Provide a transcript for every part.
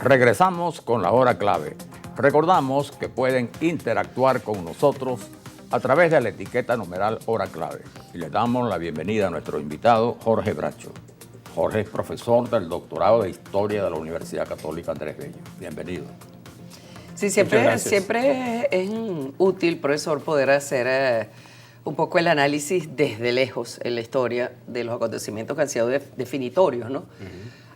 Regresamos con la hora clave. Recordamos que pueden interactuar con nosotros a través de la etiqueta numeral hora clave. Y les damos la bienvenida a nuestro invitado Jorge Bracho. Jorge es profesor del doctorado de Historia de la Universidad Católica Andrés Bello. Bienvenido. Sí, siempre es útil, profesor, poder hacer un poco el análisis desde lejos en la historia de los acontecimientos que han sido definitorios, ¿no?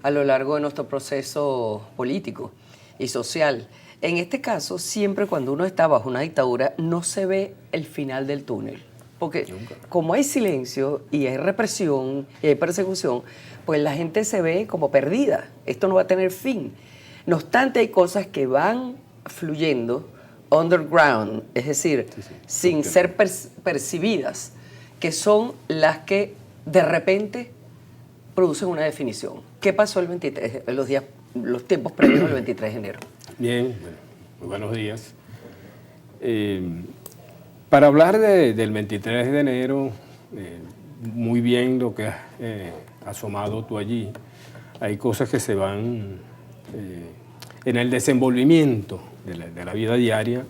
A lo largo de nuestro proceso político y social. En este caso, siempre cuando uno está bajo una dictadura, no se ve el final del túnel. Porque como hay silencio y hay represión y hay persecución, pues la gente se ve como perdida. Esto no va a tener fin. No obstante, hay cosas que van fluyendo underground, es decir, sin ser percibidas, que son las que de repente producen una definición. ¿Qué pasó el 23, los tiempos previos al 23 de enero? Bien, bueno, muy buenos días. Para hablar del 23 de enero, muy bien lo que has asomado tú allí, hay cosas que se van en el desenvolvimiento de la vida diaria,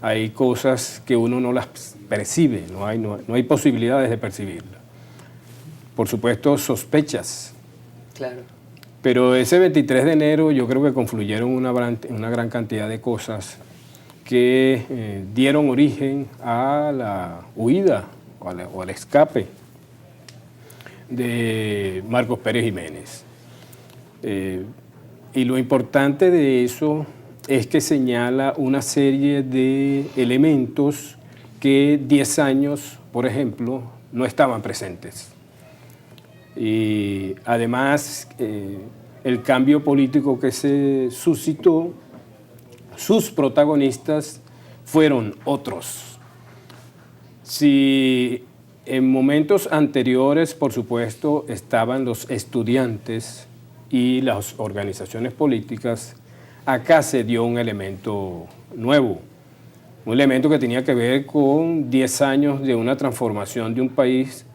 hay cosas que uno no las percibe, no hay posibilidades de percibirlas. Por supuesto, sospechas. Claro. Pero ese 23 de enero yo creo que confluyeron una gran cantidad de cosas que dieron origen a la huida o al escape de Marcos Pérez Jiménez. Y lo importante de eso es que señala una serie de elementos que 10 años, por ejemplo, no estaban presentes. Y además, el cambio político que se suscitó, sus protagonistas fueron otros. Si en momentos anteriores, por supuesto, estaban los estudiantes y las organizaciones políticas, acá se dio un elemento nuevo, un elemento que tenía que ver con 10 años de una transformación de un país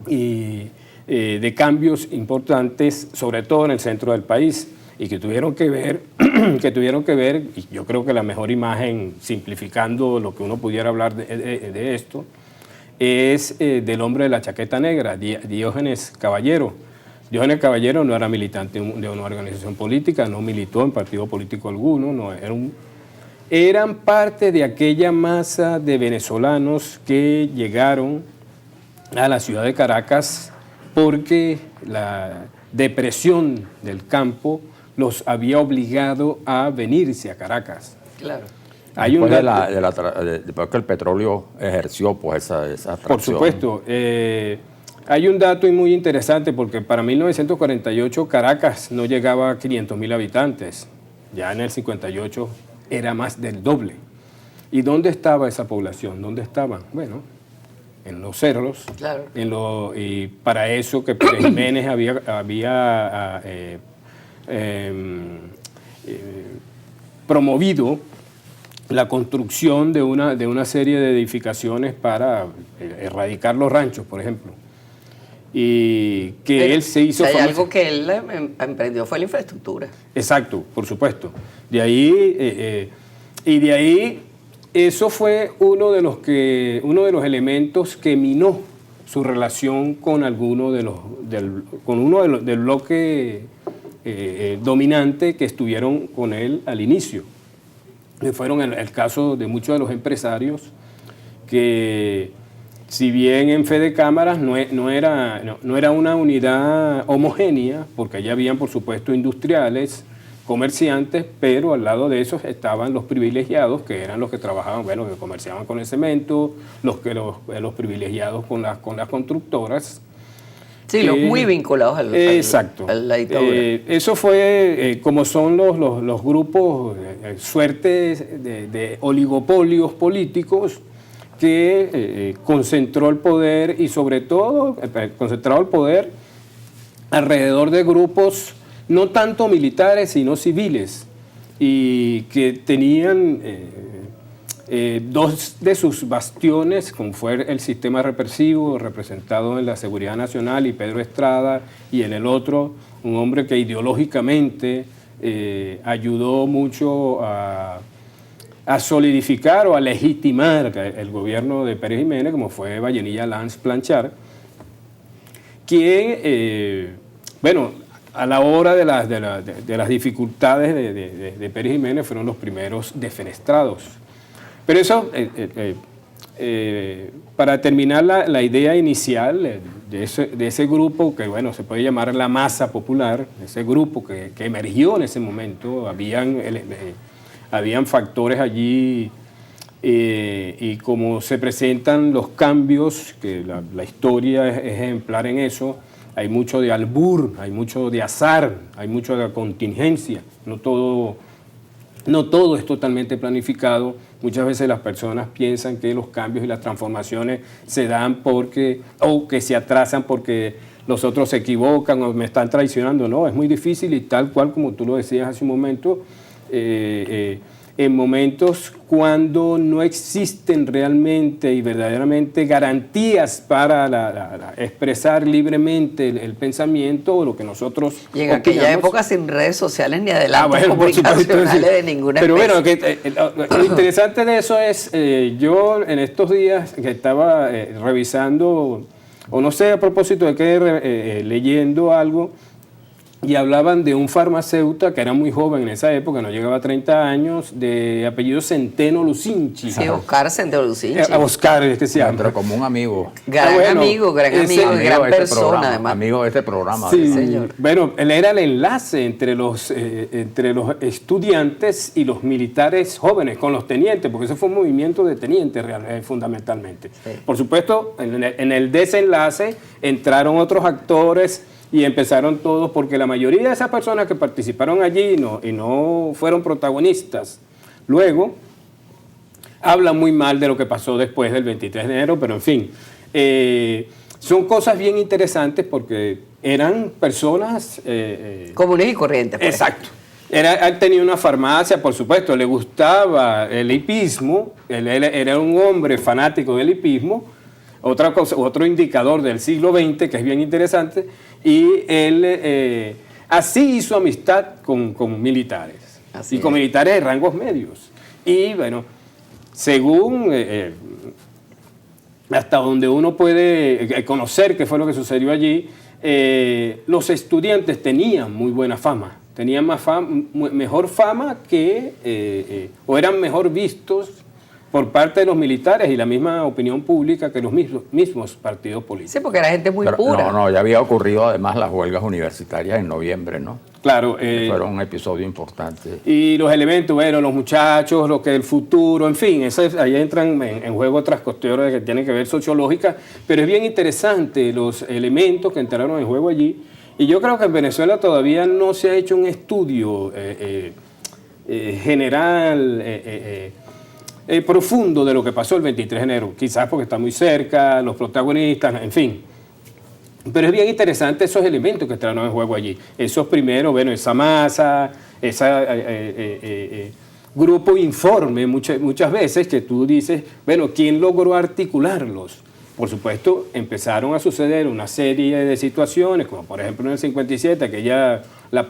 y de cambios importantes, sobre todo en el centro del país, y que tuvieron que ver, y yo creo que la mejor imagen, simplificando lo que uno pudiera hablar de esto, es del hombre de la chaqueta negra, Diógenes Caballero. Diógenes Caballero no era militante de una organización política, no militó en partido político alguno, no, eran parte de aquella masa de venezolanos que llegaron a la ciudad de Caracas porque la depresión del campo los había obligado a venirse a Caracas. Claro. Después que el petróleo ejerció pues, esa atracción. Por supuesto. Hay un dato muy interesante porque para 1948 Caracas no llegaba a 500.000 habitantes. Ya en el 58 era más del doble. ¿Y dónde estaba esa población? ¿Dónde estaban? Bueno, en los cerros. Claro. Y para eso que Pérez Jiménez había promovido la construcción de una serie de edificaciones para erradicar los ranchos, por ejemplo. Y que pero él se hizo hay famoso. algo que él emprendió fue la infraestructura. Exacto, por supuesto. De ahí, eso fue uno de los elementos que minó su relación con alguno del bloque dominante que estuvieron con él al inicio. Que fueron el caso de muchos de los empresarios que, si bien en fe de cámaras no era una unidad homogénea, porque allá habían, por supuesto, industriales, comerciantes, pero al lado de esos estaban los privilegiados, que eran los que trabajaban, bueno, que comerciaban con el cemento, los privilegiados con las constructoras. Sí, los muy vinculados exacto. a la dictadura. Eso fue como son los grupos, suerte de oligopolios políticos que concentró el poder y sobre todo concentrado el poder alrededor de grupos no tanto militares sino civiles y que tenían dos de sus bastiones, como fue el sistema represivo representado en la Seguridad Nacional y Pedro Estrada, y en el otro un hombre que ideológicamente ayudó mucho a solidificar o a legitimar el gobierno de Pérez Jiménez, como fue Vallenilla Lanz Planchar, quien, bueno, a la hora de las dificultades de Pérez Jiménez fueron los primeros defenestrados. Pero eso, para terminar la idea inicial de ese grupo, que bueno, se puede llamar la masa popular, ese grupo que emergió en ese momento, habían factores allí, y como se presentan los cambios, que la historia es ejemplar en eso, hay mucho de albur, hay mucho de azar, hay mucho de contingencia, no todo es totalmente planificado. Muchas veces las personas piensan que los cambios y las transformaciones se dan o que se atrasan porque los otros se equivocan o me están traicionando. No, es muy difícil, y tal cual como tú lo decías hace un momento, en momentos cuando no existen realmente y verdaderamente garantías para expresar libremente el pensamiento o lo que nosotros y en aquella época sin redes sociales ni adelantos comunicacionales de ninguna especie. Pero bueno, lo interesante de eso es, yo en estos días que estaba revisando, o no sé a propósito de qué, leyendo algo, y hablaban de un farmacéutico que era muy joven en esa época, no llegaba a 30 años, de apellido Centeno Lucinchi. Sí, Oscar Centeno Lucinchi. Oscar, es que se llama. Pero como un amigo. Gran amigo, gran persona, además. Amigo de este programa. Sí, señor. Bueno, él era el enlace entre los estudiantes y los militares jóvenes, con los tenientes, porque ese fue un movimiento de tenientes fundamentalmente. Sí. Por supuesto, en el desenlace entraron otros actores, y empezaron todos, porque la mayoría de esas personas que participaron allí y no fueron protagonistas, luego hablan muy mal de lo que pasó después del 23 de enero, pero en fin, son cosas bien interesantes porque eran personas comunes y corrientes. Exacto. Él tenía una farmacia, por supuesto, le gustaba el hipismo, él era un hombre fanático del hipismo. Otra cosa, otro indicador del siglo XX que es bien interesante, y él así hizo amistad con militares, con militares de rangos medios. Y bueno, según hasta donde uno puede conocer qué fue lo que sucedió allí, los estudiantes tenían muy buena fama, tenían mejor fama o eran mejor vistos por parte de los militares y la misma opinión pública que los mismos partidos políticos. Sí, porque era gente muy pura. No, ya había ocurrido además las huelgas universitarias en noviembre, ¿no? Claro. Fueron un episodio importante. Y los elementos, bueno, los muchachos, lo que el futuro, en fin, ahí entran en juego otras cuestiones que tienen que ver sociológicas, pero es bien interesante los elementos que entraron en juego allí. Y yo creo que en Venezuela todavía no se ha hecho un estudio general, profundo de lo que pasó el 23 de enero, quizás porque está muy cerca, los protagonistas, en fin. Pero es bien interesante esos elementos que entraron en juego allí. Esos primeros, bueno, esa masa, ese grupo informe, muchas veces que tú dices, bueno, ¿quién logró articularlos? Por supuesto, empezaron a suceder una serie de situaciones, como por ejemplo en el 57, la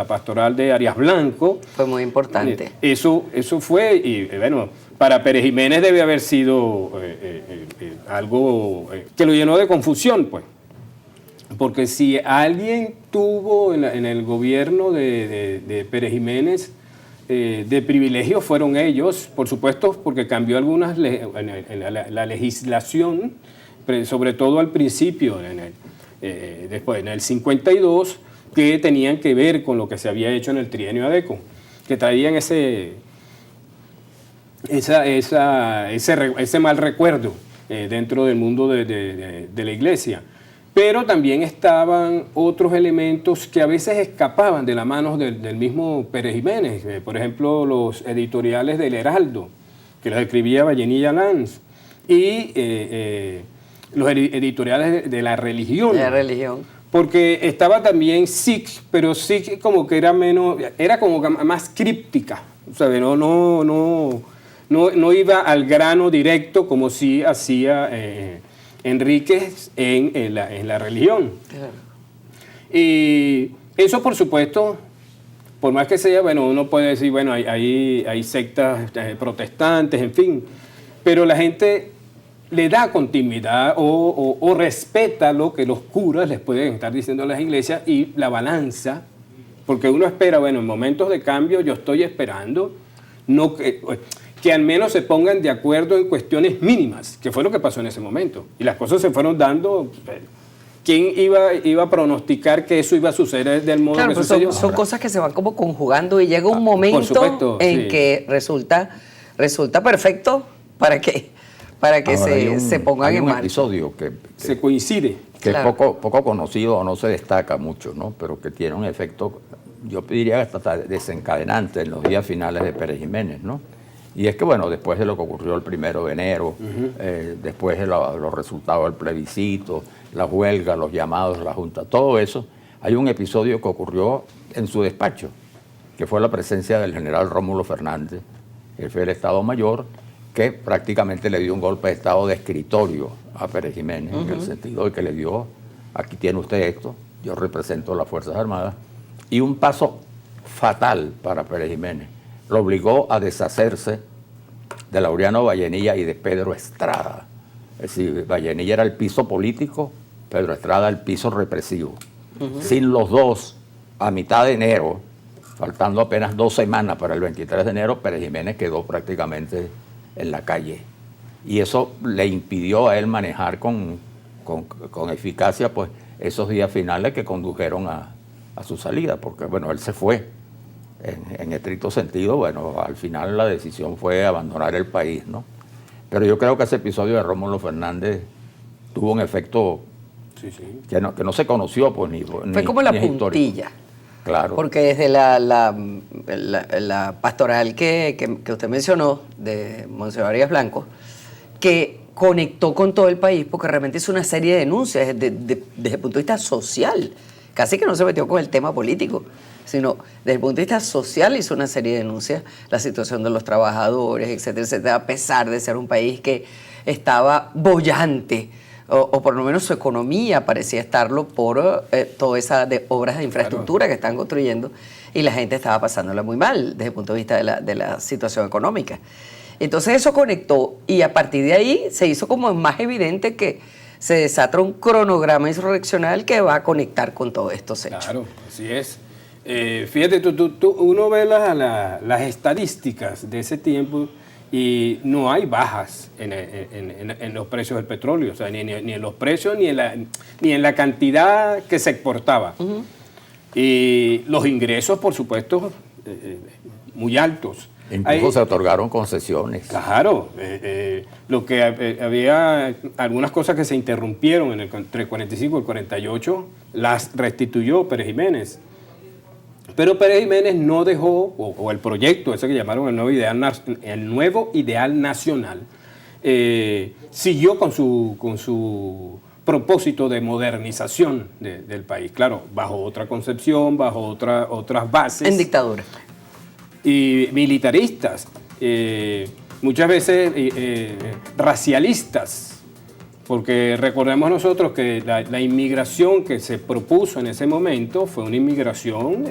pastoral de Arias Blanco. Fue muy importante. Eso fue, y bueno, para Pérez Jiménez debe haber sido algo que lo llenó de confusión, pues. Porque si alguien tuvo en el gobierno de Pérez Jiménez de privilegio, fueron ellos, por supuesto, porque cambió algunas la legislación, sobre todo al principio, después en el 52, que tenían que ver con lo que se había hecho en el trienio Adeco, que traían ese mal recuerdo dentro del mundo de la iglesia. Pero también estaban otros elementos que a veces escapaban de las manos del mismo Pérez Jiménez. Por ejemplo, los editoriales del Heraldo, que los escribía Vallenilla Lanz, y los editoriales de la religión. De la religión. Porque estaba también SIC, pero SIC como que era como más críptica, ¿sabes? No iba al grano directo como sí hacía Enríquez en la religión. Claro. Y eso, por supuesto, por más que sea, bueno, uno puede decir, bueno, hay sectas protestantes, en fin, pero la gente le da continuidad o respeta lo que los curas les pueden estar diciendo a las iglesias y la balanza, porque uno espera, bueno, en momentos de cambio yo estoy esperando no que al menos se pongan de acuerdo en cuestiones mínimas, que fue lo que pasó en ese momento. Y las cosas se fueron dando. ¿Quién iba a pronosticar que eso iba a suceder del modo que sucedió? Son cosas que se van como conjugando y llega un momento en que resulta perfecto para que se pongan en marcha. Hay un episodio que se coincide. Que claro, es poco conocido o no se destaca mucho, ¿no? Pero que tiene un efecto, yo diría hasta desencadenante en los días finales de Pérez Jiménez, ¿no? Y es que, bueno, después de lo que ocurrió el 1 de enero, después de los resultados del plebiscito, la huelga, los llamados a la Junta, todo eso, hay un episodio que ocurrió en su despacho, que fue la presencia del general Rómulo Fernández, jefe del Estado Mayor, que prácticamente le dio un golpe de Estado de escritorio a Pérez Jiménez, en el sentido de que le dio, aquí tiene usted esto, yo represento a las Fuerzas Armadas, y un paso fatal para Pérez Jiménez. Lo obligó a deshacerse de Laureano Vallenilla y de Pedro Estrada. Es decir, Vallenilla era el piso político, Pedro Estrada el piso represivo. Sin los dos, a mitad de enero, faltando apenas 2 semanas para el 23 de enero, Pérez Jiménez quedó prácticamente en la calle. Y eso le impidió a él manejar con eficacia pues, esos días finales que condujeron a su salida, porque bueno, él se fue. En estricto sentido, bueno, al final la decisión fue abandonar el país, ¿no? Pero yo creo que ese episodio de Rómulo Fernández tuvo un efecto que no se conoció, pues, fue como la puntilla. Claro. Porque desde la pastoral que usted mencionó, de Monseñor Arias Blanco, que conectó con todo el país, porque realmente hizo una serie de denuncias desde el punto de vista social. Casi que no se metió con el tema político, sino desde el punto de vista social hizo una serie de denuncias, la situación de los trabajadores, etcétera, etcétera, a pesar de ser un país que estaba boyante, o por lo menos su economía parecía estarlo por todas esas obras de infraestructura que están construyendo, y la gente estaba pasándola muy mal desde el punto de vista de la situación económica. Entonces eso conectó, y a partir de ahí se hizo como más evidente que se desata un cronograma insurreccional que va a conectar con todos estos hechos. Claro, así es. Fíjate, uno ve las estadísticas de ese tiempo y no hay bajas en los precios del petróleo, o sea, ni en los precios ni en la cantidad que se exportaba. Y los ingresos, por supuesto, muy altos. Incluso se otorgaron concesiones. Claro, lo que había algunas cosas que se interrumpieron entre el 45 y el 48, las restituyó Pérez Jiménez. Pero Pérez Jiménez no dejó, o el proyecto ese que llamaron el nuevo ideal nacional, siguió con su propósito de modernización del país. Claro, bajo otra concepción, bajo otras bases. En dictadura. Y militaristas, muchas veces racialistas, porque recordemos nosotros que la inmigración que se propuso en ese momento fue una inmigración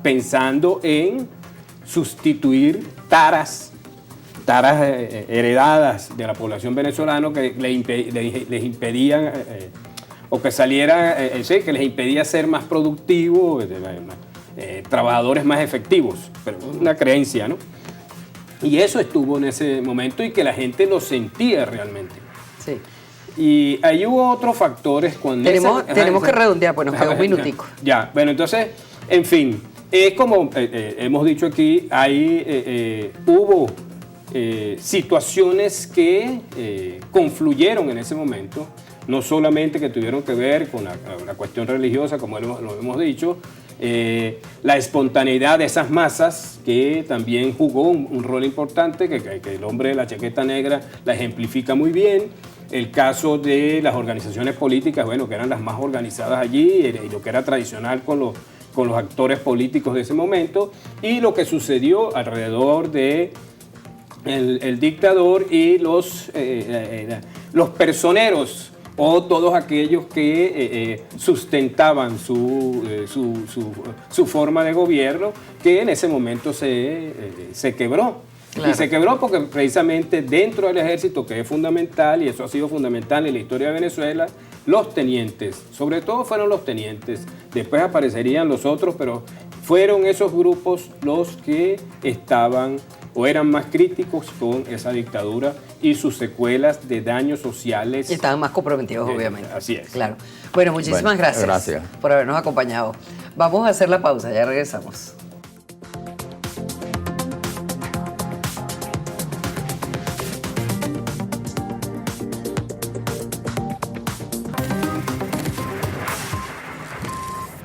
pensando en sustituir taras heredadas de la población venezolana que les impedían, o que salieran, que les impedía ser más productivos, trabajadores más efectivos, pero una creencia, ¿no? Y eso estuvo en ese momento y que la gente lo sentía realmente. Sí. Y ahí hubo otros factores cuando... Tenemos que redondear, pues nos queda un minutico. Ya, bueno, entonces, en fin, es como hemos dicho aquí, hubo situaciones que confluyeron en ese momento, no solamente que tuvieron que ver con la cuestión religiosa, como lo hemos dicho, la espontaneidad de esas masas, que también jugó un rol importante, que el hombre de la chaqueta negra la ejemplifica muy bien. El caso de las organizaciones políticas, bueno, que eran las más organizadas allí, y lo que era tradicional con los actores políticos de ese momento, y lo que sucedió alrededor de el dictador y los personeros o todos aquellos que sustentaban su forma de gobierno, que en ese momento se quebró. Claro. Y se quebró porque precisamente dentro del ejército, que es fundamental, y eso ha sido fundamental en la historia de Venezuela, los tenientes, sobre todo fueron los tenientes, después aparecerían los otros, pero fueron esos grupos los que estaban o eran más críticos con esa dictadura y sus secuelas de daños sociales. Y estaban más comprometidos, obviamente. Así es. Claro. Bueno, muchísimas gracias por habernos acompañado. Vamos a hacer la pausa, ya regresamos.